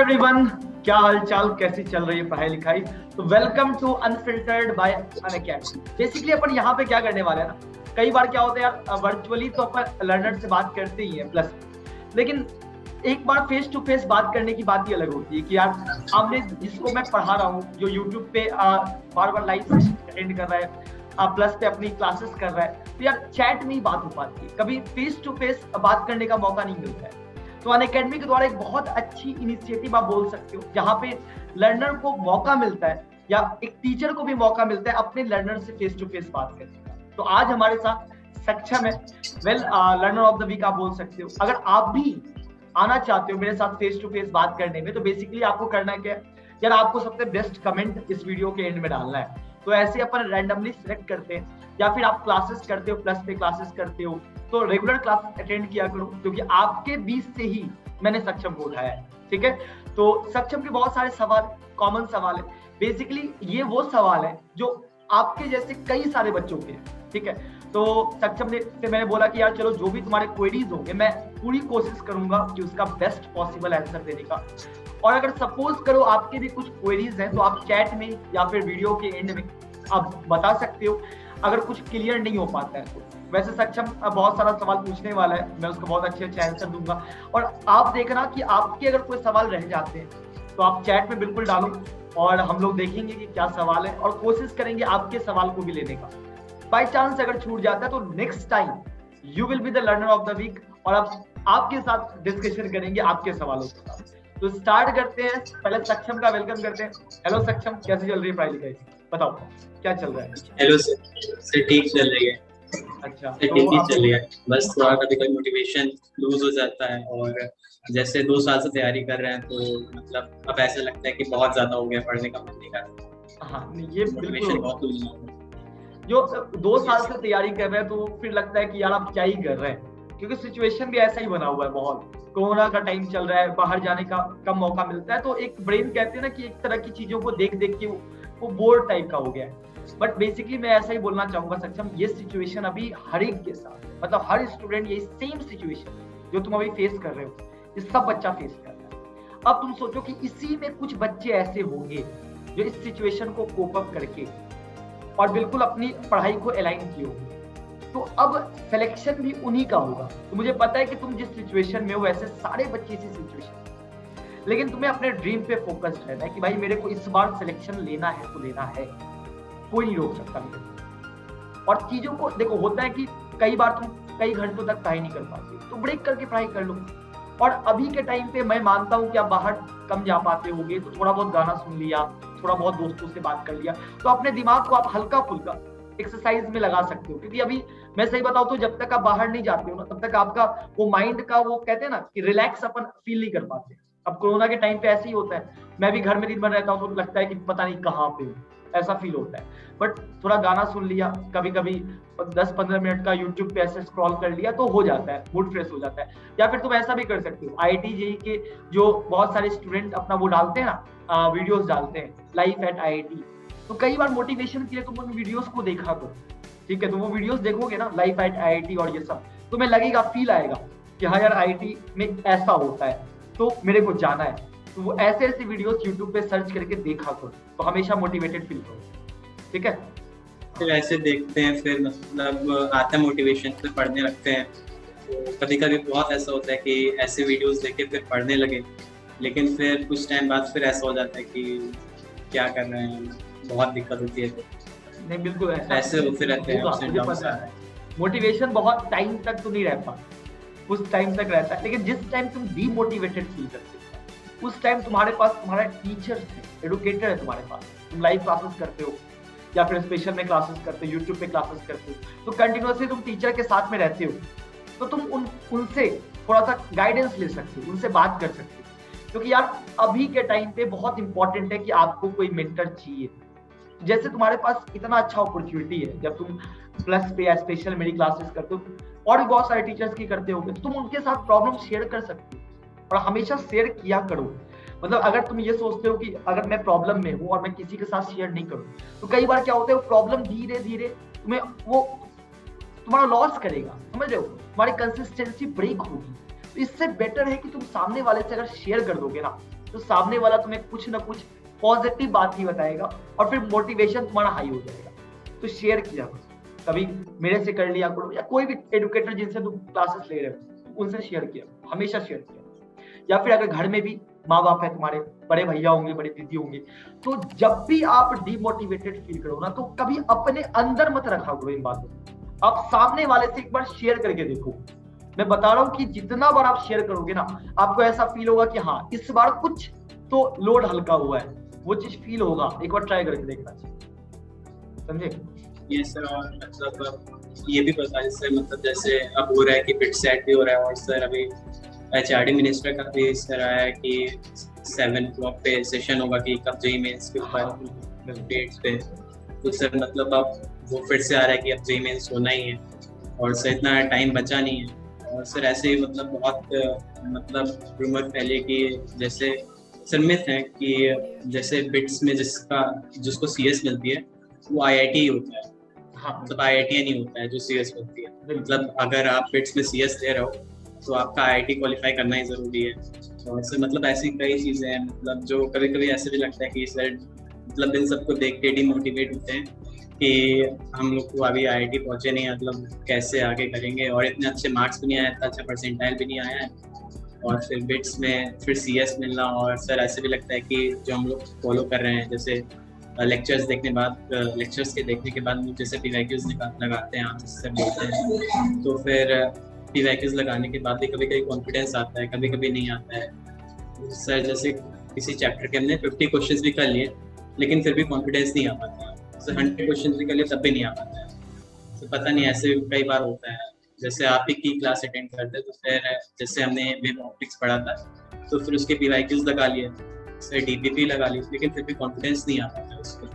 Everyone, क्या हालचाल, कैसी चल रही है पढ़ाई लिखाई। तो welcome to Unfiltered by Unacademy. Basically अपन यहाँ पे क्या करने वाले हैं ना, कई बार क्या होता है यार, वर्चुअली तो अपन लर्नर से बात करते ही हैं प्लस, लेकिन एक बार फेस टू फेस बात करने की बात ही अलग होती है कि यार सामने जिसको मैं पढ़ा रहा हूँ, जो यूट्यूब पे बार बार लाइव सेशन अटेंड कर रहा है, प्लस पे अपनी क्लासेस कर रहा है, तो यार चैट में ही बात हो पाती है, कभी फेस टू फेस बात करने का मौका नहीं मिलता है। तो अनअकैडमी के द्वारा एक बहुत अच्छी इनिशिएटिव आप बोल सकते हो, जहाँ पे लर्नर को मौका मिलता है या एक टीचर को भी मौका मिलता है अपने लर्नर से फेस टू फेस बात करने का। तो आज हमारे साथ सक्षम है, लर्नर ऑफ द वीक आप बोल सकते हो। अगर आप भी आना चाहते हो मेरे साथ फेस टू फेस बात करने में, तो बेसिकली आपको करना क्या है यार, आपको सबसे बेस्ट कमेंट इस वीडियो के एंड में डालना है। तो ऐसे अपन रैंडमली सिलेक्ट करते हैं, या फिर आप क्लासेस करते हो, प्लस पे क्लासेस करते हो, तो रेगुलर क्लासेस अटेंड किया करो, क्योंकि आपके बीच से ही मैंने सक्षम को उठाया है। ठीक है, तो सक्षम के बहुत सारे सवाल, कॉमन सवाल है। बेसिकली ये वो सवाल है जो आपके जैसे कई सारे बच्चों के हैं। ठीक है, तो सक्षम ने से मैंने बोला कि यार चलो, जो भी तुम्हारे क्वेरीज होंगे मैं पूरी कोशिश करूंगा कि उसका बेस्ट पॉसिबल आंसर देने का। और अगर सपोज करो आपके भी कुछ क्वेरीज हैं, तो आप चैट में या फिर वीडियो के एंड में आप बता सकते हो, अगर कुछ क्लियर नहीं हो पाता है तो। वैसे सक्षम बहुत सारा सवाल पूछने वाला है, मैं उसको बहुत अच्छे अच्छे आंसर दूंगा। और आप देखना कि आपके अगर कोई सवाल रह जाते हैं तो आप चैट में बिल्कुल डालो, और हम लोग देखेंगे कि क्या सवाल है, और कोशिश करेंगे आपके सवाल को भी लेने का। बाई चांस अगर छूट जाता है तो next time you will be the learner of the week, और अब आपके साथ डिस्कशन करेंगे आपके सवालों के साथ। तो स्टार्ट करते हैं, पहले सक्षम का वेलकम करते हैं। हेलो सक्षम, कैसी चल रही है पढ़ाई लिखाई, बताओ क्या चल रहा है? हेलो सर, ठीक चल रही है। अच्छा, ठीक तो ही अब चल रही है, बस थोड़ा कभी कभी मोटिवेशन लूज हो जाता है। और जैसे 2 साल से तैयारी कर रहे हैं, तो मतलब अब ऐसा लगता है कि बहुत ज्यादा हो गया, पढ़ने का मन नहीं करता। हाँ नहीं, ये बिल्कुल मोटिवेशन होता बहुत लूज है। हो गया। जो 2 साल से तैयारी कर रहे हैं तो फिर लगता है कि यार आप क्या ही कर रहे हैं, क्योंकि सिचुएशन भी ऐसा ही बना हुआ है। माहौल कोरोना का टाइम चल रहा है, बाहर जाने का कम मौका मिलता है, तो एक ब्रेन कहते हैं ना कि एक तरह की चीजों को देख देख के वो बोर टाइप का हो गया है। बट बेसिकली मैं ऐसा ही बोलना चाहूंगा सक्षम, ये सिचुएशन अभी हर एक के साथ, मतलब हर स्टूडेंट ये सेम सिचुएशन जो तुम अभी फेस कर रहे हो, ये सब बच्चा फेस कर रहा है। अब तुम सोचो कि इसी में कुछ बच्चे ऐसे होंगे जो इस सिचुएशन को कोप अप करके और बिल्कुल अपनी पढ़ाई को अलाइन किए होंगे। तो अब सिलेक्शन भी उन्हीं का होगा। तो मुझे पता है कि तुम जिस सिचुएशन में हो, वैसे सारे बच्चे इसी सिचुएशन, लेकिन तुम्हें अपने ड्रीम पे फोकस्ड रहना है कि भाई मेरे को इस बार सिलेक्शन लेना है तो लेना है, कोई नहीं रोक सकता मेरे को। और चीजों को देखो, होता है कि कई बार तुम कई घंटों तक पढ़ाई नहीं कर पाते, तो ब्रेक करके पढ़ाई कर लो। और अभी के टाइम पे मैं मानता हूँ कि आप बाहर कम जा पाते होंगे, तो थोड़ा बहुत गाना सुन लिया, थोड़ा बहुत दोस्तों से बात कर लिया, तो अपने दिमाग को आप हल्का फुल्का एक्सरसाइज में लगा सकते हो। क्योंकि अभी मैं सही बताऊं तो जब तक आप बाहर नहीं जाते हो ना, तब तक आपका वो माइंड का वो कहते हैं ना कि रिलैक्स अपन फील नहीं कर पाते। अब कोरोना के टाइम पे ऐसे ही होता है, मैं भी घर में दिन भर रहता हूँ तो लगता है कि पता नहीं कहाँ पे हूँ, ऐसा फील होता है। बट थोड़ा गाना सुन लिया, कभी कभी 10-15 मिनट का यूट्यूब पे ऐसे स्क्रॉल कर लिया, तो हो जाता है, मूड फ्रेश हो जाता है। या फिर तुम ऐसा भी कर सकते हो, IIT जेईई के जो बहुत सारे स्टूडेंट अपना वो डालते हैं ना, वीडियोस डालते हैं लाइफ एट IIT, तो कई बार मोटिवेशन के लिए तुम उन वीडियोस को देखा करो। ठीक है, तो वो वीडियोस देखोगे ना लाइफ एट IIT और ये सब, तुम्हें लगेगा, फील आएगा कि हाँ यार IIT में ऐसा होता है, तो मेरे को जाना है। तो वो ऐसे ऐसे वीडियोस यूट्यूब पे सर्च करके देखा करो, तो हमेशा मोटिवेटेड फील करो। ठीक है, फिर ऐसे देखते हैं, फिर मतलब आता है मोटिवेशन, फिर पढ़ने लगते हैं। तो कभी कभी बहुत ऐसा होता है कि ऐसे वीडियोस देख के फिर पढ़ने लगे, लेकिन फिर कुछ टाइम बाद फिर ऐसा हो जाता है कि क्या कर रहे हैं, बहुत दिक्कत होती है। नहीं बिल्कुल ऐसे होते रहते हैं, होगा, अप्स एंड मुझे डाउन्स। पता है। मोटिवेशन बहुत टाइम तक तो नहीं रहता, कुछ टाइम तक रहता है, लेकिन जिस टाइम तुम डीमोटिवेटेड फील करते हो, उस टाइम तुम्हारे पास तुम्हारा टीचर है, एडुकेटर है तुम्हारे पास, तुम लाइव क्लासेस करते हो या फिर स्पेशल में क्लासेस करते हो, यूट्यूब पे क्लासेस करते हो, तो कंटिन्यूअसली तुम टीचर के साथ में रहते हो, तो तुम उनसे थोड़ा सा गाइडेंस ले सकते हो, उनसे बात कर सकते हो। क्योंकि यार अभी के टाइम पे बहुत इंपॉर्टेंट है कि आपको कोई मेंटर चाहिए। जैसे तुम्हारे पास इतना अच्छा अपॉर्चुनिटी है, जब तुम प्लस पे या स्पेशल मेरी क्लासेस करते हो, और भी बहुत सारे टीचर्स की करते हो, तो तुम उनके साथ प्रॉब्लम शेयर कर सकते हो, और हमेशा शेयर किया करो। मतलब अगर तुम ये सोचते हो कि अगर मैं प्रॉब्लम में हूँ और मैं किसी के साथ शेयर नहीं करूँ, तो कई बार क्या होता है, वो प्रॉब्लम धीरे धीरे तुम्हें वो तुम्हारा लॉस करेगा, समझ रहे हो, तुम्हारी कंसिस्टेंसी ब्रेक होगी। तो इससे बेटर है कि तुम सामने वाले से अगर शेयर कर दोगे ना, तो सामने वाला तुम्हें कुछ ना कुछ पॉजिटिव बात ही बताएगा और फिर मोटिवेशन तुम्हारा हाई हो जाएगा। तो शेयर किया करो, कभी मेरे से कर लिया करो या कोई भी एडुकेटर जिनसे तुम क्लासेस ले रहे हो उनसे शेयर किया, हमेशा शेयर किया। या फिर अगर घर में भी माँ बाप है तुम्हारे, बड़े भैया होंगे, बड़ी दीदी होंगे, तो जब भी आप डिमोटिवेटेड फील करो ना, तो कभी अपने अंदर मत रखा करो इन बातों को, आप सामने वाले से एक बार शेयर करके देखो। मैं बता रहा हूँ कि जितना बार आप शेयर करोगे ना, आपको ऐसा फील होगा कि हाँ इस बार कुछ तो लोड हल्का हुआ है, वो चीज फील होगा। एक बार ट्राई करके देखना चाहिए, समझे? ये सर, और मतलब ये भी पता है सर, मतलब जैसे अब हो रहा है कि बिट सेट भी हो रहा है, और सर अभी एचआरडी मिनिस्टर का भी इस तरह है कि 7 o'clock पे सेशन होगा कि कब जेईई मेंस के ऊपर डेट्स पे। तो सर मतलब अब वो फिर से आ रहा है कि अब जेईई मेंस होना ही है, और सर इतना टाइम बचा नहीं है। और सर ऐसे ही मतलब बहुत मतलब रूमर फैले कि जैसे सर मिथ है कि जैसे बिट्स में जिसको सीएस मिलती है वो आईआईटी होता है। हाँ, मतलब आईआईटी नहीं होता है जो सीएस मिलती है। मतलब अगर आप बिट्स में सीएस ले रहे हो तो आपका आईआईटी क्वालिफाई करना ही जरूरी है। और सर मतलब ऐसी कई चीजें हैं, मतलब जो कभी कभी ऐसे भी लगता है कि सर मतलब इन सबको देख के डिमोटिवेट होते हैं कि हम लोग को अभी आईआईटी पहुंचे नहीं, मतलब कैसे आगे करेंगे, और इतने अच्छे मार्क्स भी नहीं आया, इतना अच्छा परसेंटाइल भी नहीं आया है, और फिर बिट्स में फिर सीएस मिलना। और सर ऐसे भी लगता है कि जो हम लोग फॉलो कर रहे हैं, जैसे लेक्चर्स के देखने के बाद जैसे पीवाईक्यूज लगाते हैं, आप सर बोलते हैं, तो फिर पीवाईक्यूज लगाने के बाद भी कभी कभी कॉन्फिडेंस आता है, कभी कभी नहीं आता है। सर जैसे किसी चैप्टर के हमने 50 क्वेश्चंस भी कर लिए, लेकिन फिर भी कॉन्फिडेंस नहीं आ पाता। सर 100 क्वेश्चंस भी कर लिए तब भी नहीं आ पाता है। तो पता नहीं, ऐसे कई बार होता है। जैसे आप ही की क्लास अटेंड करते तो फिर जैसे हमने वेब ऑप्टिक्स पढ़ा था, तो फिर उसके पीवाईक्यूज लगा लिए, फिर डीपीपी लगा ली, लेकिन फिर भी कॉन्फिडेंस नहीं आ पाता उसको।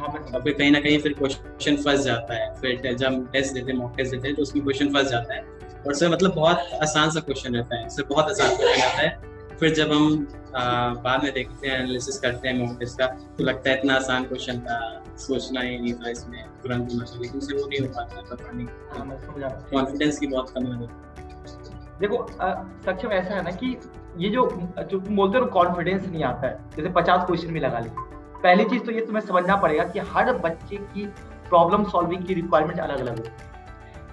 और फिर कहीं ना कहीं फिर क्वेश्चन फंस जाता है। फिर जब हम टेस्ट देते हैं, मॉक टेस्ट देते हैं, तो उसमें क्वेश्चन फंस जाता है। और सर मतलब बहुत आसान सा क्वेश्चन रहता है, सर बहुत आसान क्वेश्चन रहता है। फिर जब हम बाद में देखते हैं, एनालिसिस करते हैं मॉक टेस्ट का, तो लगता है इतना आसान क्वेश्चन था, सोचना ही नहीं था इसमें, तुरंत होना चाहिए, लेकिन सर वो नहीं हो पाता है, पता नहीं, कॉन्फिडेंस की बहुत कमी होती है। देखो सक्षम ऐसा है ना कि ये जो तुम बोलते हो कॉन्फिडेंस नहीं आता है, जैसे 50 क्वेश्चन भी लगा ली, पहली चीज तो ये तुम्हें समझना पड़ेगा कि हर बच्चे की प्रॉब्लम सॉल्विंग की रिक्वायरमेंट अलग अलग होती है।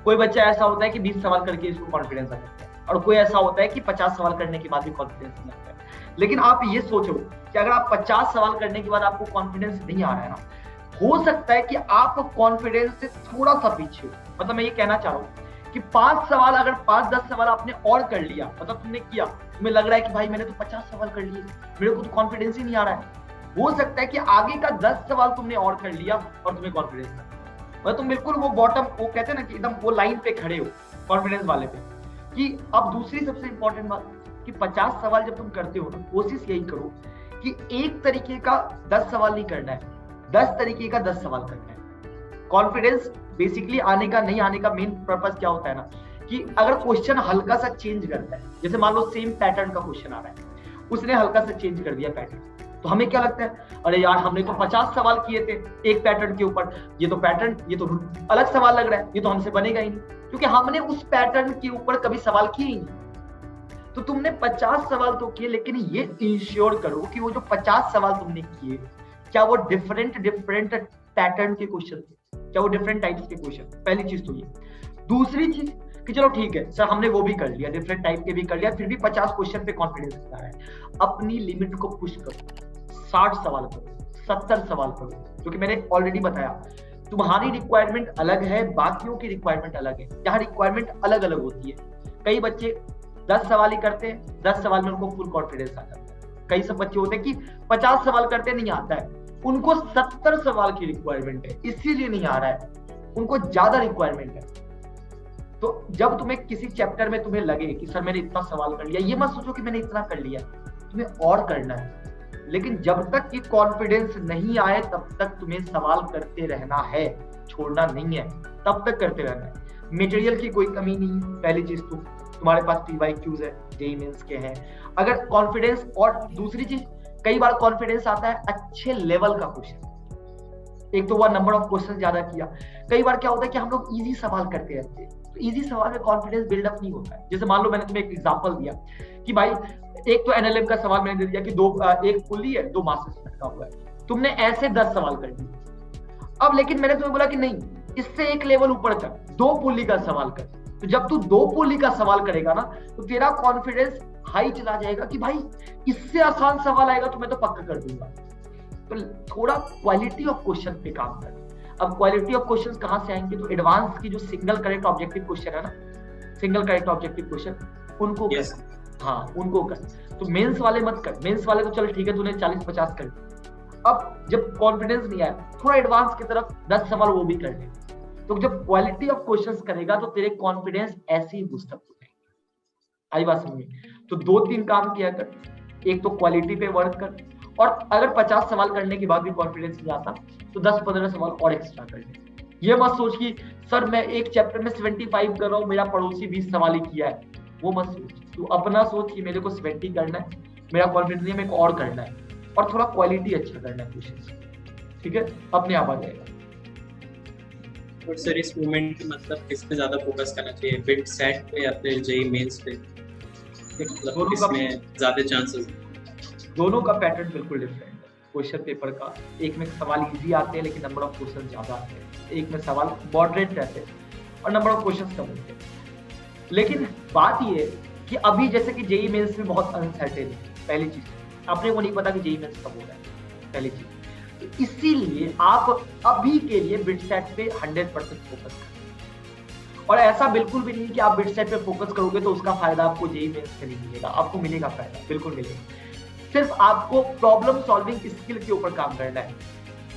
कोई बच्चा ऐसा होता है कि 20 सवाल करके इसको कॉन्फिडेंस आ जाता है, और कोई ऐसा होता है कि 50 सवाल करने के बाद भी कॉन्फिडेंस नहीं आता है। लेकिन आप ये सोचो कि अगर आप 50 सवाल करने के बाद आपको कॉन्फिडेंस नहीं आ रहा है ना, हो सकता है कि आप कॉन्फिडेंस से थोड़ा सा पीछे हो। मतलब मैं ये कहना चाह रहा हूँ कि 5 सवाल, अगर 5-10 सवाल आपने और कर लिया, मतलब तुमने किया, तुम्हें लग रहा है कि भाई मैंने तो 50 सवाल कर लिए, मेरे को तो कॉन्फिडेंस ही नहीं आ रहा है, हो सकता है कि आगे का 10 सवाल तुमने और कर लिया और तुम्हें कॉन्फिडेंस आ रहा है। तुम बिल्कुल वो बॉटम, वो कहते हैं ना कि एकदम वो लाइन पे खड़े हो कॉन्फिडेंस वाले पे। कि अब दूसरी सबसे इंपॉर्टेंट बात कि 50 सवाल जब तुम करते हो ना, कोशिश यही करो कि एक तरीके का 10 सवाल नहीं करना है, 10 तरीके का 10 सवाल करना है। कॉन्फिडेंस बेसिकली आने का, नहीं आने का मेन पर्पस क्या होता है ना, कि अगर क्वेश्चन हल्का सा चेंज करता है, जैसे मान लो सेम पैटर्न का क्वेश्चन आ रहा है, उसने हल्का सा चेंज कर दिया पैटर्न, तो हमें क्या लगता है, अरे यार हमने तो 50 सवाल किए थे एक पैटर्न के ऊपर, ये तो पैटर्न, ये तो अलग सवाल लग रहा है, ये तो हमसे बनेगा ही नहीं, क्योंकि हमने उस पैटर्न के ऊपर कभी सवाल किए ही नहीं। तो तुमने 50 सवाल तो किए, लेकिन ये इंश्योर करो कि वो जो 50 सवाल तुमने किए, क्या वो डिफरेंट पैटर्न के क्वेश्चन थे, क्या वो डिफरेंट टाइप्स के क्वेश्चन। पहली चीज तो ये। दूसरी चीज कि चलो ठीक है सर, हमने वो भी कर लिया, डिफरेंट टाइप के भी कर लिया, फिर भी 50 क्वेश्चन पे कॉन्फिडेंस आ रहा है, अपनी लिमिट को पुश करो, 60 सवाल करो, 70 सवाल करो, क्योंकि मैंने ऑलरेडी बताया तुम्हारी रिक्वायरमेंट अलग है, बाकियों की रिक्वायरमेंट अलग है, यहाँ रिक्वायरमेंट अलग अलग होती है। कई बच्चे 10 सवाल ही करते हैं, 10 सवाल में उनको फुल कॉन्फिडेंस आ जाता है। कई सब बच्चे होते हैं कि 50 सवाल करते नहीं आता है, उनको 70 सवाल की रिक्वायरमेंट है, इसीलिए नहीं आ रहा है, उनको ज्यादा रिक्वायरमेंट है। तो जब तुम्हें किसी चैप्टर में तुम्हें लगे कि सर मैंने इतना सवाल कर लिया, ये मत सोचो कि मैंने इतना कर लिया, तुम्हें और करना है। लेकिन जब तक ये कॉन्फिडेंस नहीं आए तब तक तुम्हें सवाल करते रहना है, छोड़ना नहीं है, तब तक करते रहना है। मटेरियल की कोई कमी नहीं है, पहली चीज तो तुम्हारे पास पीवाईक्यूज है, जेईई मेंस के हैं। अगर कॉन्फिडेंस, और दूसरी चीज, कई बार कॉन्फिडेंस आता है अच्छे लेवल का क्वेश्चन, एक तो वो नंबर ऑफ क्वेश्चन ज्यादा किया। कई बार क्या होता है कि हम लोग इजी सवाल करते रहते हैं, तो इजी सवाल में कॉन्फिडेंस बिल्डअप नहीं होता है। जैसे मान लो मैंने तुम्हें एक एग्जांपल दिया कि भाई एक तो एनएलएम का सवाल मैंने दे दिया कि एक पुली है, 2 मासेस लटका हुआ है, तुमने ऐसे 10 सवाल कर दिए। अब लेकिन मैंने तुम्हें बोला कि नहीं, इससे एक लेवल ऊपर कर, 2 पुली का सवाल कर। तो जब तू 2 पुली का सवाल करेगा ना, तो तेरा कॉन्फिडेंस हाई चला जाएगा कि भाई इससे आसान सवाल आएगा तो मैं तो पक्का कर दूंगा। तो थोड़ा क्वालिटी ऑफ क्वेश्चन पे काम कर। अब क्वालिटी ऑफ क्वेश्चंस कहां से आएंगे, तो एडवांस की जो सिंगल करेक्ट ऑब्जेक्टिव क्वेश्चन है ना, सिंगल करेक्ट ऑब्जेक्टिव क्वेश्चन, उनको yes. हाँ उनको कर। तो मेंस वाले मत कर, मेंस वाले तो चल ठीक है तूने 40-50 कर दिए। अब जब कॉन्फिडेंस नहीं आया, थोड़ा एडवांस की तरफ 10 सवाल वो भी कर ले। तो जब क्वालिटी ऑफ क्वेश्चंस करेगा तो तेरे कॉन्फिडेंस ऐसे ही बूस्ट अप हो जाएंगे। आई बात समझ में? तो 2-3 काम किया कर, एक तो क्वालिटी पे वर्क कर, और अगर 50 सवाल करने के बाद भी कॉन्फिडेंस नहीं आता तो 10-15 सवाल और एक्स्ट्रा कर ले। ये मत सोच कि सर मैं एक चैप्टर में 75 कर रहा हूँ, मेरा पड़ोसी 20 सवाल ही किया है, वो मत सोच। तू अपना सोच कि मेरे को 70 करना है, मेरा कॉन्फिडेंस नहीं है, मेरे को और करना है, और थोड़ा क्वालिटी अच्छा करना है क्वेश्चन। ठीक है, अपने आप आ जाएगा। और सर इस मूवमेंट मतलब किस पे ज्यादा फोकस करना चाहिए, बिट सेट पे या फिर जेई मेंस पे? मतलब इसमें ज्यादा चांसेस? दोनों का पैटर्न बिल्कुल डिफरेंट है क्वेश्चन पेपर का। एक में सवाल इजी आते हैं लेकिन नंबर ऑफ क्वेश्चन ज्यादा आते हैं, एक में सवाल मॉडरेट रहते हैं और नंबर ऑफ क्वेश्चन कम होते हैं। लेकिन बात ये है कि अभी जैसे कि जेई मेंस में बहुत अनसर्टेन है, पहली चीज अपने को नहीं पता कि जेई मेंस कब हो रहा है, पहली चीज। तो इसीलिए आप अभी के लिए बिट सेट पे 100% फोकस करें। और ऐसा बिल्कुल भी नहीं कि आप बिट सेट पे फोकस करोगे तो उसका फायदा आपको जेई मेंस से नहीं मिलेगा, आपको मिलेगा फायदा, बिल्कुल मिलेगा। सिर्फ आपको प्रॉब्लम सॉल्विंग स्किल के ऊपर काम करना है,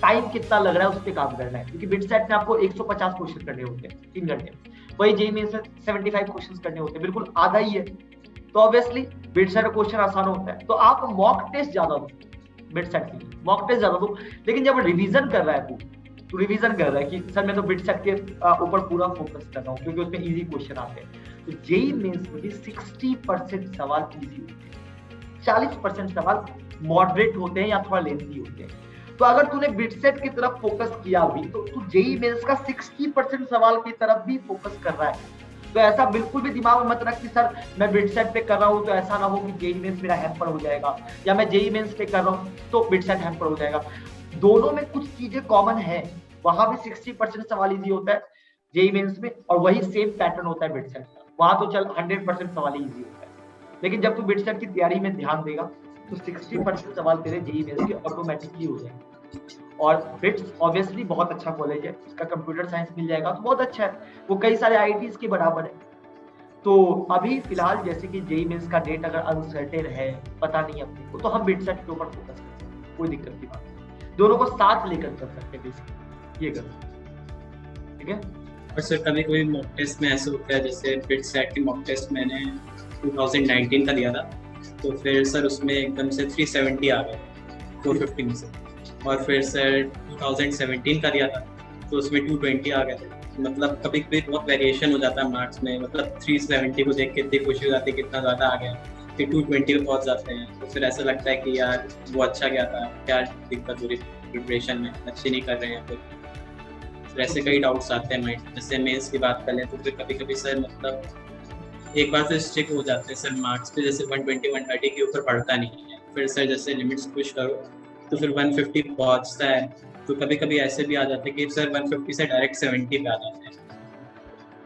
टाइम कितना लग रहा है उस पर काम करना है। क्योंकि बिट सेट में आपको 150 क्वेश्चन करने होते हैं 3 घंटे, वही जेई मेंस में 75 क्वेश्चन करने होते हैं, बिल्कुल आधा ही है। तो ऑब्वियसली बिट सेट क्वेश्चन आसान होता है, तो आप मॉक टेस्ट ज्यादा दो, बिट सेट के लिए मॉक टेस्ट ज्यादा दो। लेकिन जब रिवीजन कर रहा है तो रिवीजन कर रहा है कि सर मैं तो बिट सेट के ऊपर पूरा फोकस कर रहा हूँ क्योंकि उसमें इजी क्वेश्चन आते हैं। तो जेई मेंस में भी 60% सवाल इजी होते हैं, 40% सवाल मॉडरेट होते हैं या थोड़ा लेंथी होते हैं। तो अगर तूने बिट सेट की तरफ फोकस किया भी तो तू जेई मेंस का 60% सवाल की तरफ भी फोकस कर रहा है। तो ऐसा बिल्कुल भी दिमाग में मत रख कि सर मैं बिट सेट पे कर रहा हूँ तो ऐसा ना हो कि जेई मेंस मेरा हैम्पर हो जाएगा, या मैं जेई मेंस पे कर रहा हूँ तो बिट सेट हैम्पर हो जाएगा। दोनों में कुछ चीजें कॉमन है, वहां भी 60% सवाल इजी होता है जेई मेंस में, और वही सेम पैटर्न होता है बिट सेट का, वहां तो चल 100% सवाल इजी होता है। लेकिन जब तू बिट सेट की तैयारी में ध्यान देगा तो 60% सवाल तेरे जेई मेंस के ऑटोमेटिकली हो जाएंगे। और बिट्स ऑब्वियसली बहुत अच्छा कॉलेज है, इसका कंप्यूटर साइंस मिल जाएगा तो बहुत अच्छा है, वो कई सारे आईआईटीज के बराबर है। तो अभी फिलहाल जैसे कि जेई मेंस का डेट अगर अनसर्टेन है, पता नहीं अपने को, तो हम बिट सेट के ऊपर फोकस कर सकते हैं, कोई दिक्कत की बात नहीं, दोनों को साथ लेकर चल सकते हैं बेसिकली, ये कर ठीक है। और सर कभी कोई मॉक टेस्ट में ऐसा होता है, जैसे बिट सेट की मॉक टेस्ट मैंने 2019 का दिया था, तो फिर सर उसमें एकदम से 370 आ गए 450 में से। और फिर सर 2017 का दिया था तो उसमें 220 आ गए थे। मतलब कभी कभी बहुत वेरिएशन हो जाता है मार्क्स में, मतलब 370 को देख के इतनी खुशी हो जाती है कितना ज़्यादा आ गया, फिर 220 पे पहुँच जाते हैं, तो फिर ऐसा लगता है कि यार वो अच्छा गया था, क्या दिक्कत हो रही प्रिपरेशन में, अच्छी नहीं कर रहे हैं। फिर ऐसे कई डाउट्स आते हैं माइंड। जैसे मेंस की बात कर लें तो फिर कभी कभी सर मतलब एक बार तो स्ट्रिक हो जाते हैं सर मार्क्स पे, जैसे 120-130 के ऊपर पढ़ता नहीं है, फिर सर जैसे लिमिट्स पुश करो तो फिर 150 पहुंचता है। तो कभी कभी ऐसे भी आ जाते हैं कि सर 150 से डायरेक्ट 70 पे आ जाते हैं,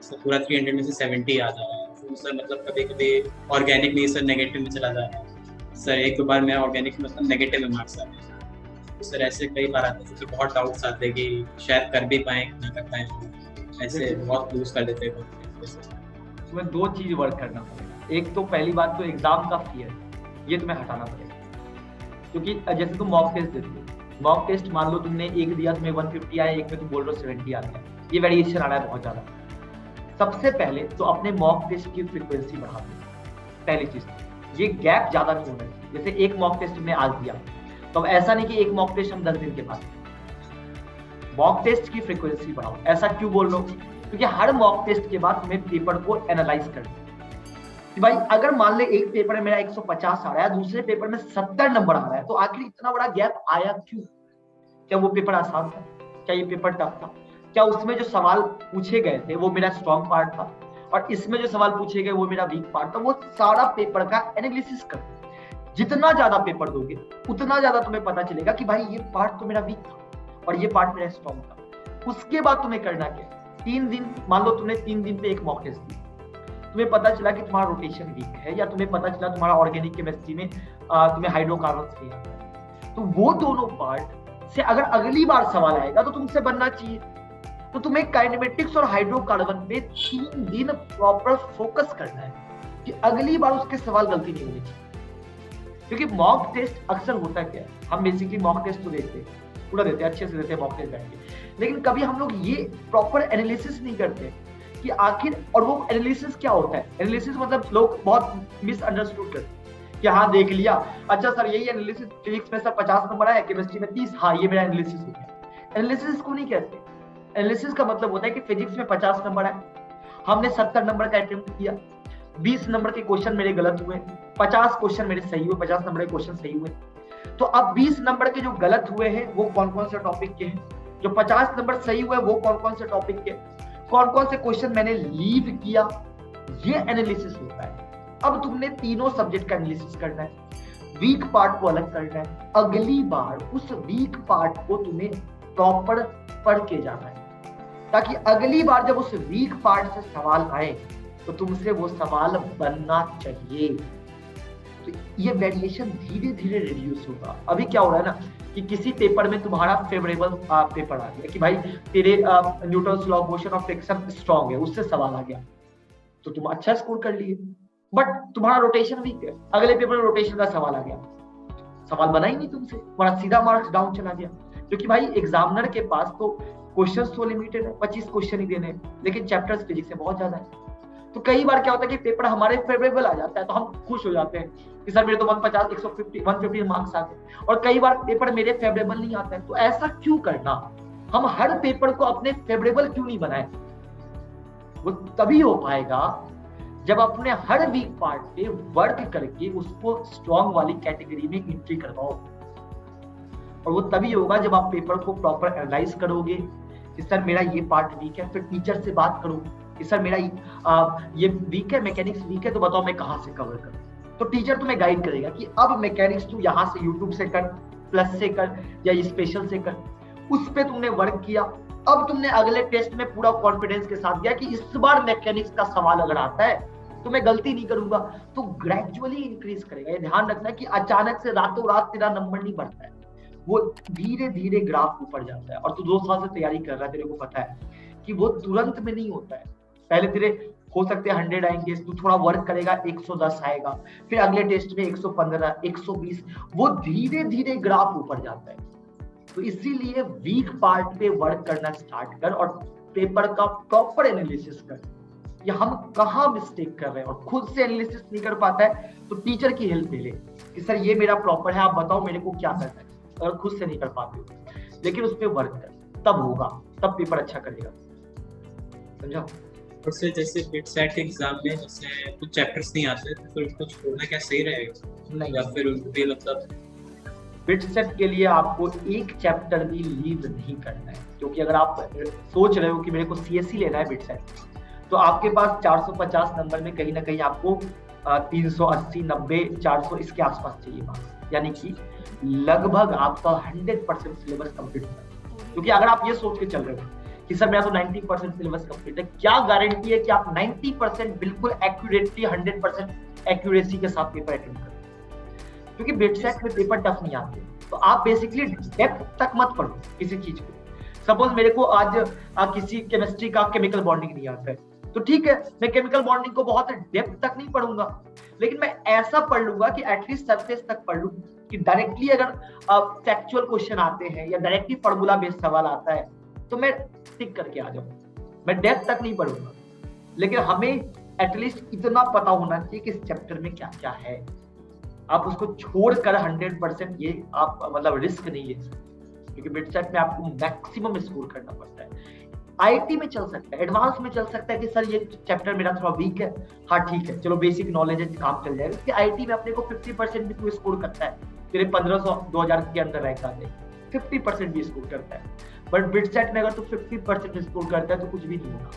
सर पूरा 300 में से 70 आ जा रहा है। तो सर मतलब कभी कभी ऑर्गेनिक में सर नेगेटिव में चला जा रहा है, सर एक दो बार मैं ऑर्गेनिक मतलब नेगेटिव में मार्क्स आते हैं। तो सर ऐसे कई बार आते हैं, तो बहुत डाउट्स आते हैं कि शायद कर भी पाएँ ना कर पाएँ, ऐसे बहुत लूज कर देते हैं। तुम्हें 2 चीज वर्क करना पड़ेगा। एक तो पहली बात तो एग्जाम का फियर, ये तुम्हें हटाना पड़ेगा। क्योंकि जैसे तुम मॉक टेस्ट देते हो, मॉक टेस्ट मान लो तुमने एक दिया तुम्हें 150 आया, एक में तुम बोल रहे हो 70 आ गया, ये वेरिएशन आ रहा है बहुत ज्यादा। सबसे पहले तो अपने मॉक टेस्ट की फ्रीक्वेंसी बढ़ा दो, पहली चीज। ये गैप ज्यादा नहीं होना चाहिए, जैसे एक मॉक टेस्ट तुमने आज दिया तो अब ऐसा नहीं कि एक मॉक टेस्ट हम 10 दिन के बाद, मॉक टेस्ट की फ्रीक्वेंसी बढ़ाओ। ऐसा क्यों बोल रहा हूँ? क्योंकि हर मॉक टेस्ट के बाद तुम्हें पेपर को एनालाइज करना कि भाई अगर मान ले एक पेपर में मेरा 150 आ रहा है, दूसरे पेपर में 70 नंबर आ रहा है, तो आखिर इतना बड़ा गैप आया क्यों? क्या वो पेपर आसान था? क्या ये पेपर टफ था? क्या उसमें जो सवाल पूछे गए थे वो मेरा स्ट्रॉन्ग पार्ट था, और इसमें जो सवाल पूछे गए वो मेरा वीक पार्ट था? वो सारा पेपर का एनालिसिस कर, जितना ज्यादा पेपर दोगे उतना ज्यादा तुम्हें पता चलेगा कि भाई ये पार्ट तो मेरा वीक था और ये पार्ट मेरा स्ट्रॉन्ग था। उसके बाद तुम्हें करना क्या, 3 दिन, मान लो तुमने 3 दिन पे एक मॉक टेस्ट दी, तुम्हें पता चला कि तुम्हारा रोटेशन वीक है, या तुम्हें पता चला तुम्हारा ऑर्गेनिक केमिस्ट्री में तुम्हें हाइड्रोकार्बन्स नहीं आता है, तो वो दोनों पार्ट से अगर अगली बार सवाल आएगा तो तुमसे बनना चाहिए। तो तुम्हें काइनेमेटिक्स और हाइड्रोकार्बन पे 3 दिन प्रॉपर फोकस करना है कि अगली बार उसके सवाल गलती नहीं होनी चाहिए। क्योंकि मॉक टेस्ट अक्सर होता क्या है, हम बेसिकली मॉक टेस्ट तो देते हैं, पूरा देते हैं, अच्छे से देते हैं मॉक टेस्ट बैठ के, लेकिन कभी हम लोग ये प्रॉपर एनालिसिस नहीं करते कि आखिर, और वो एनालिसिस क्या होता है। एनालिसिस मतलब लोग बहुत मिसअंडरस्टूड करते हैं कि हाँ देख लिया, अच्छा सर यही एनालिसिस, फिजिक्स में सर 50 नंबर आया, केमिस्ट्री में 30, हाँ ये मेरा एनालिसिस हो गया। एनालिसिस को नहीं कहते। एनालिसिस का मतलब होता है कि फिजिक्स में 50 नंबर आए, हमने 70 नंबर का अटेम्प्ट किया, 20 नंबर के क्वेश्चन मेरे गलत हुए, 50 क्वेश्चन मेरे सही हुए, 50 नंबर के क्वेश्चन सही हुए। तो अब 20 नंबर के जो गलत हुए हैं वो कौन कौन से टॉपिक के हैं, जो 50 नंबर सही हुए वो कौन कौन से टॉपिक के, कौन कौन से क्वेश्चन मैंने लीव किया, ये एनालिसिस होता है। अब तुमने तीनों सब्जेक्ट का एनालिसिस करना है, वीक पार्ट को अलग करना है, अगली बार उस वीक पार्ट को तुम्हें प्रॉपर पढ़ के जाना है, ताकि अगली बार जब उस वीक पार्ट से सवाल आए तो तुमसे वो सवाल बनना चाहिए। तो ये वेरिएशन धीरे धीरे रिड्यूस होगा। अभी क्या हो रहा है ना कि किसी पेपर में तुम्हारा फेवरेबल पेपर आ गया कि भाई तेरे Newton's law of motion of friction strong है, उससे सवाल आ गया तो तुम अच्छा स्कोर कर लिए, बट तुम्हारा रोटेशन वीक है, अगले पेपर में रोटेशन का सवाल आ गया, सवाल बना ही नहीं तुमसे, तुम्हारा सीधा मार्क्स डाउन चला गया। क्योंकि भाई एग्जामिनर के पास तो क्वेश्चंस तो लिमिटेड है, 25 क्वेश्चन ही देने हैं, लेकिन चैप्टर्स फिजिक्स में बहुत ज्यादा है। तो कई बार क्या होता है कि पेपर हमारे फेवरेबल आ जाता है तो हम खुश हो जाते हैं कि सर मेरे तो 150 150 150 मार्क्स आ गए, और कई बार पेपर मेरे फेवरेबल नहीं आता है। तो ऐसा क्यों करना, हम हर पेपर को अपने फेवरेबल क्यों नहीं बनाए? वो तभी हो पाएगा जब अपने हर वीक पार्ट पे वर्क करके उसको स्ट्रॉन्ग वाली कैटेगरी में एंट्री करवाओ, और वो तभी होगा जब आप पेपर को प्रॉपर एनालाइज करोगे कि सर मेरा ये पार्ट वीक है, फिर टीचर से बात करो कि सर मेरा ये वीक है, मैकेनिक्स वीक है, तो बताओ मैं कहाँ से कवर करूं। तो टीचर तुम्हें गाइड करेगा कि अब मैकेनिक्स तू यहाँ से यूट्यूब से कर, प्लस से कर या स्पेशल से कर। उस पे तुमने वर्क किया, अब तुमने अगले टेस्ट में पूरा कॉन्फिडेंस के साथ दिया कि इस बार मैकेनिक्स का सवाल अगर आता है तो मैं गलती नहीं करूंगा, तो ग्रेजुअली इंक्रीज करेगा। ये ध्यान रखना कि अचानक से रातों रात तेरा नंबर नहीं बढ़ता है, वो धीरे धीरे ग्राफ ऊपर जाता है। और तू 2 साल से तैयारी कर रहा है, तेरे को पता है कि वो तुरंत में नहीं होता है। पहले तेरे हो सकते हैं 100 आएंगे, तू थोड़ा वर्क करेगा 110 आएगा, फिर अगले टेस्ट में 115 120, वो धीरे धीरे ग्राफ ऊपर जाता है। तो इसीलिए वीक पार्ट पे वर्क करना स्टार्ट कर और पेपर का प्रॉपर एनालिसिस कर, या हम कहाँ मिस्टेक कर रहे हैं, और खुद से एनालिसिस नहीं कर पाता है तो टीचर की हेल्प ले ले कि सर ये मेरा प्रॉपर है, आप बताओ मेरे को क्या करना है। अगर खुद से नहीं कर पाते हो लेकिन उस पर वर्क कर, तब होगा, तब पेपर अच्छा करेगा। समझा? उससे जैसे बिट सेट एग्जाम में जैसे कुछ चैप्टर्स नहीं आते तो फिर उसको छोड़ना क्या सही रहेगा? नहीं, या फिर उनको भी मतलब बिट सेट के लिए आपको एक चैप्टर भी लीव नहीं करना है, क्योंकि अगर आप सोच रहे हो कि मेरे को सीएससी लेना है बिट सेट, तो आपके पास 450 नंबर में कहीं ना कहीं आपको 380 90 400 इसके आसपास चाहिए मार्क्स, यानी कि लगभग आपका 100% सिलेबस कंप्लीट होगा। क्योंकि अगर आप ये सोच के चल रहे हो कि सर मेरा तो 90% सिलेबस कंप्लीट है, क्या गारंटी है कि आप 90% बिल्कुल एक्यूरेटली 100% एक्यूरेसी के साथ पेपर अटेम्प्ट करें? क्योंकि बिट सेट में पेपर टफ नहीं आते, तो आप बेसिकली डेप्थ तक मत पढ़ो किसी चीज को। सपोज मेरे को आज किसी केमिस्ट्री का केमिकल बॉन्डिंग नहीं आता है, तो ठीक है, मैं केमिकल बॉन्डिंग को बहुत डेप्थ तक नहीं पढ़ूंगा, लेकिन मैं ऐसा पढ़ लूंगा कि एटलीस्ट सरफेस तक पढ़ लूं कि डायरेक्टली अगर फैक्चुअल क्वेश्चन आते हैं या डायरेक्टली फॉर्मूला बेस्ड सवाल आता है तो मैं टिक करके आ जाऊं। मैं डेप्थ तक नहीं पढ़ूंगा, लेकिन हमें एटलीस्ट इतना पता होना चाहिए कि इस चैप्टर में क्या क्या है। आप उसको छोड़कर 100% ये आप मतलब रिस्क नहीं ले सकते, क्योंकि बिट सेट में आपको मैक्सिमम स्कोर करना पड़ता है। आईटी में चल सकता है, एडवांस में चल सकता है कि सर ये चैप्टर मेरा थोड़ा वीक है, हाँ ठीक है, चलो बेसिक नॉलेज है, काम चल जाएगा। क्योंकि आईटी में अपने को 50% भी तू स्कोर करता है, तेरे 1500 2000 के अंदर रैंक आ जाए, 50% भी स्कोर करता है। बट बिटसेट में अगर तू 50% स्कोर करता है तो कुछ भी नहीं होगा।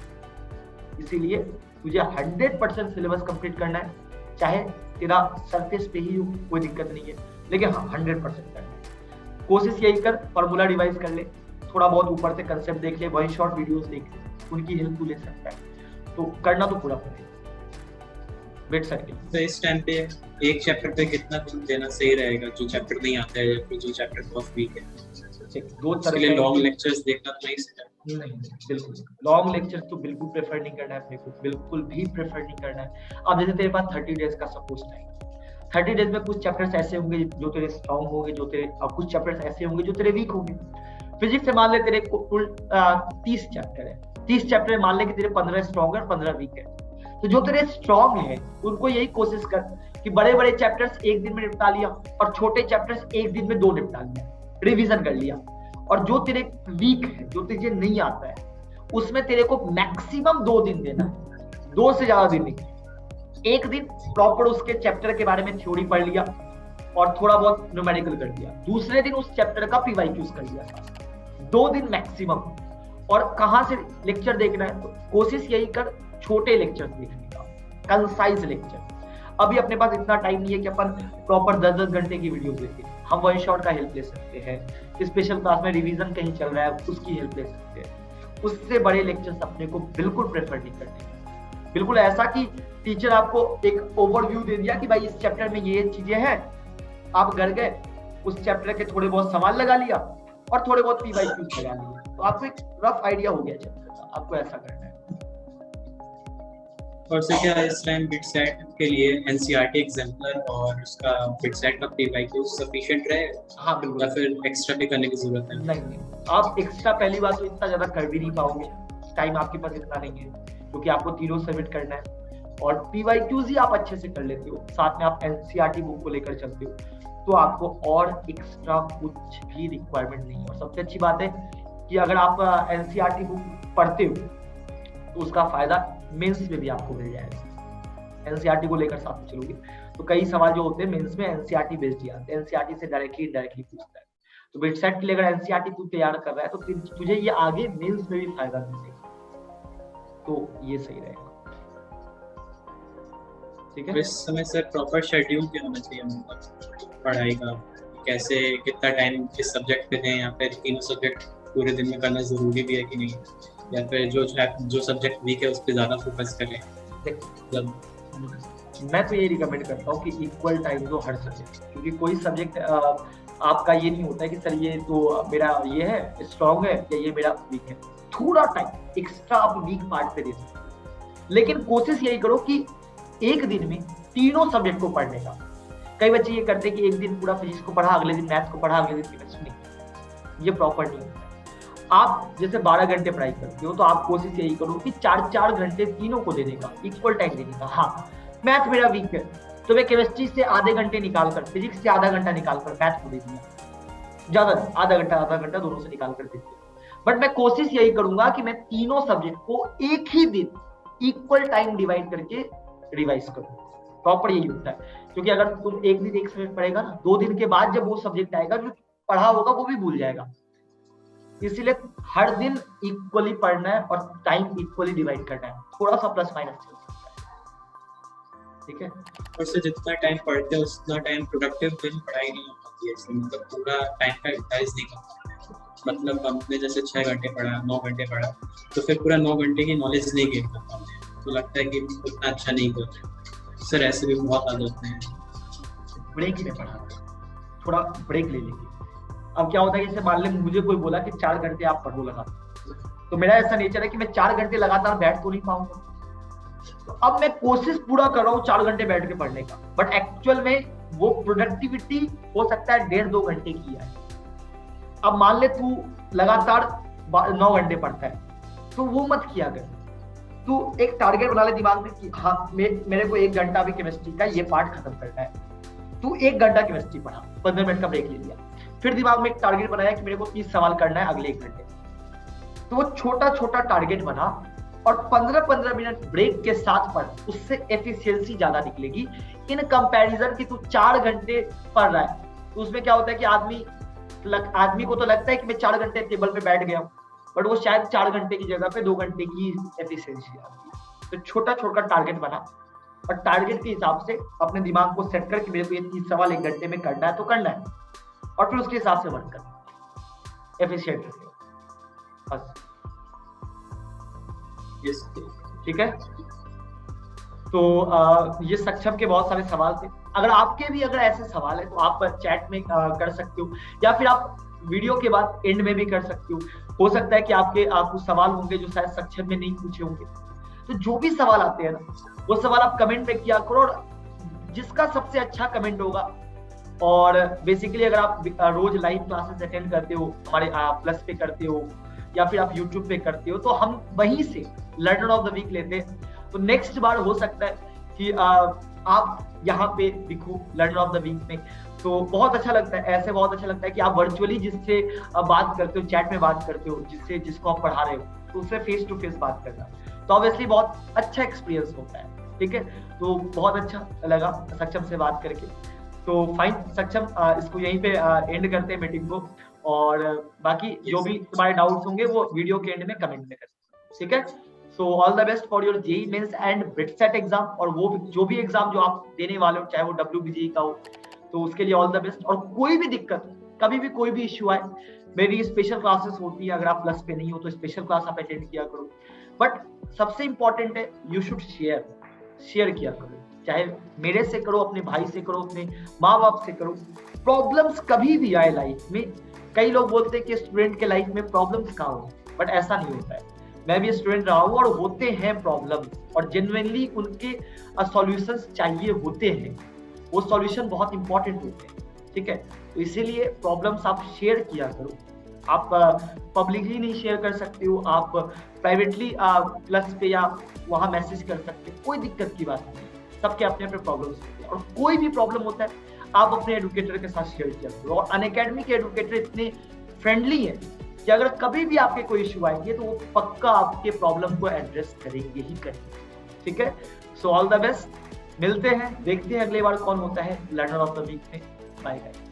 इसीलिए तुझे 100% सिलेबस कंप्लीट करना है, चाहे तेरा सरफेस पे ही हो, कोई दिक्कत नहीं है, लेकिन हाँ 100% करना है। कोशिश यही कर, फॉर्मूला रिवाइज कर ले, थोड़ा बहुत ऊपर से कंसेप्ट देख ले, वन शॉट वीडियोस देख ले, उनकी हेल्प तू ले सकता है। तो करना तो पूरा पड़ेगा बिटसेट के लिए। तो इस टाइम पे एक चैप्टर पे कितना दिन देना सही रहेगा, जो चैप्टर नहीं आता है या फिर जो चैप्टर बहुत वीक है? दो तरह के लिए लॉन्ग लेक्चर्स देखना तो नहीं सही नहीं, बिल्कुल लॉन्ग लेक्चर तो बिल्कुल प्रेफर नहीं करना है अपने को, बिल्कुल भी प्रेफर नहीं करना है। अब जैसे तेरे पास 30 डेज का सपोज टाइम, 30 डेज में कुछ चैप्टर्स ऐसे होंगे जो तेरे स्ट्रॉन्ग होंगे, जो तेरे, और कुछ चैप्टर्स ऐसे होंगे जो तेरे वीक होंगे। फिजिक्स से मान ले तेरे कुल 30 चैप्टर है, 30 चैप्टर मान ले कि तेरे 15 स्ट्रॉन्ग है और 15 वीक है। तो जो तेरे स्ट्रॉन्ग है उनको यही कोशिश कर कि बड़े बड़े चैप्टर्स एक दिन में निपटा लिया और छोटे चैप्टर्स एक दिन में 2 निपटा लिया, रिवीजन कर लिया। और जो तेरे वीक है, जो तुझे नहीं आता है, उसमें तेरे को मैक्सिमम 2 दिन देना है, 2 से ज्यादा दिन नहीं। एक दिन प्रॉपर उसके चैप्टर के बारे में थ्योरी पढ़ लिया और थोड़ा बहुत न्यूमेरिकल कर दिया, दूसरे दिन उस चैप्टर का पीवाईक्यूज कर लिया, 2 दिन मैक्सिमम। और कहां से लेक्चर देखना है, तो कोशिश यही कर छोटे लेक्चर्स देखने का, कंसाइज लेक्चर। अभी अपने पास इतना टाइम नहीं है कि अपन प्रॉपर 10-10 घंटे की वीडियो देखें, हम वन शॉट का हेल्प ले सकते हैं, स्पेशल क्लास में रिवीजन कहीं चल रहा है उसकी हेल्प ले सकते हैं। उससे बड़े लेक्चर्स अपने को बिल्कुल प्रेफर नहीं करने, बिल्कुल ऐसा कि टीचर आपको एक ओवरव्यू दे दिया कि भाई इस चैप्टर में ये चीजें हैं, आप घर गए उस चैप्टर के थोड़े बहुत सवाल लगा लिया और थोड़े बहुत पीवाईक्यूज लगा लिए, तो आपको एक रफ आइडिया हो गया चैप्टर का। आपको ऐसा करना है। और से क्या इस टाइम बिटसेट के लिए एनसीईआरटी एग्जाम्पलर और उसका बिटसेट का पीवाईक्यू सफिशिएंट रहे? हाँ बिल्कुल, या फिर एक्स्ट्रा भी करने की जरूरत है? नहीं, आप एक्स्ट्रा पहली बात तो इतना ज्यादा कर भी नहीं पाओगे, टाइम आपके पास इतना नहीं है, क्योंकि आपको तीनों सबमिट करना है। और पीवाईक्यूज ही आप अच्छे से कर लेते हो, साथ में आप एनसीईआरटी बुक को लेकर चलते हो, तो आपको और एक्स्ट्रा कुछ भी रिक्वायरमेंट नहीं है। और सबसे अच्छी बात है कि अगर आप एनसीईआरटी बुक पढ़ते हो तो उसका फायदा मेंस में भी आपको मिल जाएगा। एनसीईआरटी को लेकर साथ में चलोगे तो कई सवाल जो होते हैं मेंस में एनसीईआरटी बेस्ड ही आते हैं, एनसीईआरटी से डायरेक्टली पूछता है। तो बिटसेट के लिए अगर एनसीईआरटी तू तैयार कर रहा है तो तुझे ये आगे मेंस में भी फायदा मिलेगा, तो ये सही रहेगा। ठीक है, इस समय सर प्रॉपर शेड्यूल क्या होना चाहिए मतलब पढ़ाई का, कैसे कितना टाइम किस सब्जेक्ट पे दें, या फिर तीनों सब्जेक्ट पूरे दिन में करना जरूरी भी है कि नहीं, या फिर जो सब्जेक्ट वीक है उस पर ज्यादा फोकस करें? मैं तो ये रिकमेंड करता हूँ कि इक्वल टाइम दो हर सब्जेक्ट, क्योंकि कोई सब्जेक्ट आपका ये नहीं होता है कि सर ये तो मेरा ये है स्ट्रॉन्ग है या ये मेरा वीक है। थोड़ा टाइम एक्स्ट्रा आप वीक पार्ट पे दे सकते हैं, लेकिन कोशिश यही करो कि एक दिन में तीनों सब्जेक्ट को पढ़ने का। कई बच्चे ये करते हैं कि एक दिन पूरा फिजिक्स को पढ़ा, अगले दिन मैथ्स को पढ़ा, अगले दिन केमिस्ट्री। नहीं, ये प्रॉपर नहीं होता। आप जैसे 12 घंटे पढ़ाई करते हो तो आप कोशिश यही करो कि 4-4 घंटे तीनों को देने का, इक्वल टाइम देने का। हाँ, मैथ मेरा वीक है तो मैं केमिस्ट्री से आधे घंटे निकाल कर, फिजिक्स से आधा घंटा निकाल कर मैथ को दे दिया, ज्यादा आधा घंटा दोनों से निकाल कर देती हूँ। बट मैं कोशिश यही करूंगा कि मैं तीनों सब्जेक्ट को एक ही दिन इक्वल टाइम डिवाइड करके रिवाइज करूँ। प्रॉपर यही होता है, क्योंकि अगर तुम एक दिन एक सब्जेक्ट पढ़ेगा ना, 2 दिन के बाद जब वो सब्जेक्ट आएगा जो पढ़ा होगा वो भी भूल जाएगा। इसीलिए हर दिन इक्वली पढ़ना है और टाइम इक्वली डिवाइड करना है, थोड़ा सा प्लस माइनस चल सकता है। ठीक है, और से जितना टाइम पढ़ते हैं उतना टाइम प्रोडक्टिव दिन पढ़ाई नहीं हो पाती है, मतलब पूरा टाइम का यूटिलाइज नहीं कर पाते। मतलब हमने जैसे 6 घंटे पढ़ा, 9 घंटे पढ़ा, तो फिर पूरा 9 घंटे की नॉलेज नहीं गेन कर पाते, तो लगता है कि उतना अच्छा नहीं कर रहे। सर ऐसे भी बहुत आदत होते हैं। ब्रेक में पढ़ा, थोड़ा ब्रेक ले लेंगे। अब क्या होता है, जैसे मान ले मुझे कोई बोला कि 4 घंटे आप पढ़ो लगातार, तो मेरा ऐसा नेचर है कि मैं 4 घंटे लगातार बैठ तो नहीं पाऊंगा। तो अब मैं कोशिश पूरा कर रहा हूँ 4 घंटे बैठ के पढ़ने का, बट एक्चुअल में वो प्रोडक्टिविटी हो सकता है 1.5-2 घंटे की है। अब मान ले तू लगातार 9 घंटे पढ़ता है, तो वो मत किया कर। तू एक टारगेट बना ले दिमाग में कि हाँ मेरे को 1 घंटा भी केमिस्ट्री का ये पार्ट खत्म करना है। तू 1 घंटा केमिस्ट्री पढ़ा, 15 मिनट का ब्रेक ले लिया, फिर दिमाग में एक टारगेट बनाया कि मेरे को 30 सवाल करना है अगले 1 घंटे। तो वो छोटा छोटा टारगेट बना और 15-15 मिनट ब्रेक के साथ पढ़, उससे एफिशिएंसी ज्यादा निकलेगी इन कंपैरिजन कि तू 4 घंटे पढ़ रहा है। तो उसमें क्या होता है कि आदमी आदमी को तो लगता है कि मैं 4 घंटे टेबल पे बैठ गया हूँ, बट वो शायद 4 घंटे की जगह पे 2 घंटे की एफिशिएंसी आती है। तो छोटा-छोटा टारगेट बना और टारगेट के हिसाब से अपने दिमाग को सेट कर कि मेरे को ये 30 सवाल 1 घंटे में करना है तो करना है, और फिर उसके हिसाब से वर्क करना, एफिशिएंट रहे बस। यस, ठीक है, तो ये सक्षम के बहुत सारे सवाल थे। अगर आपके भी अगर ऐसे सवाल है तो आप चैट में कर सकते हो, या फिर आप वीडियो के बाद एंड में भी कर सकते हो सकता है कि आपके कुछ सवाल होंगे जो शायद सक्षम में नहीं पूछे होंगे। तो जो भी सवाल आते हैं ना, वो सवाल आप कमेंट में किया करो, और जिसका सबसे अच्छा कमेंट होगा, और बेसिकली अगर आप रोज लाइव क्लासेस अटेंड करते हो, हमारे प्लस पे करते हो, या फिर आप यूट्यूब पे करते हो, तो हम वहीं से लर्नर ऑफ द वीक लेते हैं। तो नेक्स्ट बार हो सकता है कि आप यहाँ पे दिखो लर्नर ऑफ द वीक में, तो बहुत अच्छा लगता है, ऐसे बहुत अच्छा लगता है कि आप वर्चुअली जिससे बात करते हो, चैट में बात करते हो, जिसको आप पढ़ा रहे हो, तो उससे फेस टू फेस बात करना, तो ऑब्वियसली बहुत अच्छा एक्सपीरियंस होता है। ठीक है, तो बहुत अच्छा लगा सक्षम से बात करके। तो फाइन सक्षम, इसको यहीं पे एंड करते हैं मीटिंग को, और बाकी जो भी तुम्हारे डाउट्स होंगे वो वीडियो के एंड में कमेंट में कर, ठीक है। So all the best for your JEE Mains and BITSAT exam, और वो जो भी एग्जाम जो आप देने वाले हो, चाहे वो WBGE का हो, तो उसके लिए ऑल द बेस्ट। और कोई भी दिक्कत, कभी भी कोई भी इश्यू आए, मेरी स्पेशल क्लासेस होती है, अगर आप प्लस पे नहीं हो तो स्पेशल क्लास आप अटेंड किया करो, बट सबसे इंपॉर्टेंट है यू शुड शेयर किया करो, चाहे मेरे से करो, अपने भाई से करो, अपने माँ बाप से करो। प्रॉब्लम्स कभी भी आए लाइफ में, कई लोग बोलते हैं कि स्टूडेंट के लाइफ में प्रॉब्लम्स कहाँ हो, बट ऐसा नहीं होता है। मैं भी स्टूडेंट रहा हूँ, और होते हैं प्रॉब्लम, और जेन्युइनली उनके सॉल्यूशंस चाहिए होते हैं, वो सॉल्यूशन बहुत इंपॉर्टेंट होते हैं। ठीक है, तो इसीलिए प्रॉब्लम्स आप शेयर किया करो। आप पब्लिकली नहीं शेयर कर सकते हो, आप प्राइवेटली प्लस पे या वहाँ मैसेज कर सकते हो, कोई दिक्कत की बात नहीं, सबके अपने अपने प्रॉब्लम्स होते हैं, और कोई भी प्रॉब्लम होता है आप अपने एडुकेटर के साथ शेयर किया करो। और अनअकैडमी के एडुकेटर इतने फ्रेंडली हैं कि अगर कभी भी आपके कोई इश्यू आएंगे तो वो पक्का आपके प्रॉब्लम को एड्रेस करेंगे ही करेंगे। ठीक है, सो ऑल द बेस्ट, मिलते हैं, देखते हैं अगली बार कौन होता है लर्नर ऑफ द वीक में। Bye bye.